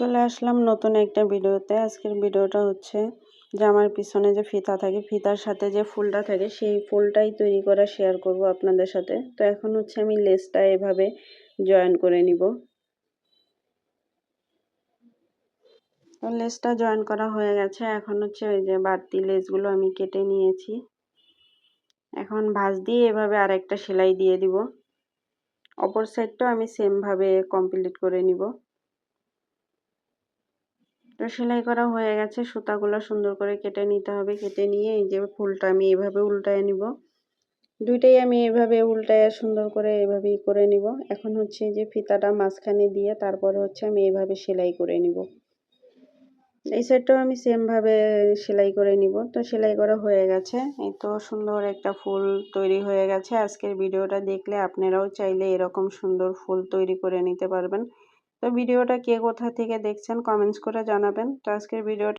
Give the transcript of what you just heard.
চলে আসলাম নতুন একটা ভিডিওতে। আজকের ভিডিওটা হচ্ছে জামার পিছনে যে ফিতা থাকে, ফিতার সাথে যে ফুলটা থাকে সেই ফুলটাই তৈরি করা শেয়ার করব আপনাদের সাথে। তো এখন হচ্ছে আমি লেসটা এভাবে জয়েন করে নিব। তো লেসটা জয়েন করা হয়ে গেছে। এখন হচ্ছে ওই যে বাড়তি লেসগুলো আমি কেটে নিয়েছি। এখন ভাঁজ দিয়ে এভাবে আরেকটা সেলাই দিয়ে দিব। অপর সাইডটাও আমি সেম ভাবে কমপ্লিট করে নিব। তো সেলাই করা হয়ে গেছে, সুতাগুলো সুন্দর করে কেটে নিতে হবে। কেটে নিয়ে এই যে ফুলটা আমি এইভাবে উল্টায় নিব। দুইটাই আমি এইভাবে উল্টায় সুন্দর করে এইভাবেই করে নিব। এখন হচ্ছে যে ফিতাটা মাঝখানে দিয়ে তারপরে হচ্ছে আমি এইভাবে সেলাই করে নিব। এই সাইডটাও আমি সেম ভাবে সেলাই করে নিব। তো সেলাই করা হয়ে গেছে। এই তো সুন্দর একটা ফুল তৈরি হয়ে গেছে। আজকের ভিডিওটা দেখলে আপনারাও চাইলে এরকম সুন্দর ফুল তৈরি করে নিতে পারবেন। তো ভিডিওটা কে কোথা থেকে দেখছেন কমেন্টস করে জানাবেন। তো আজকের ভিডিওটা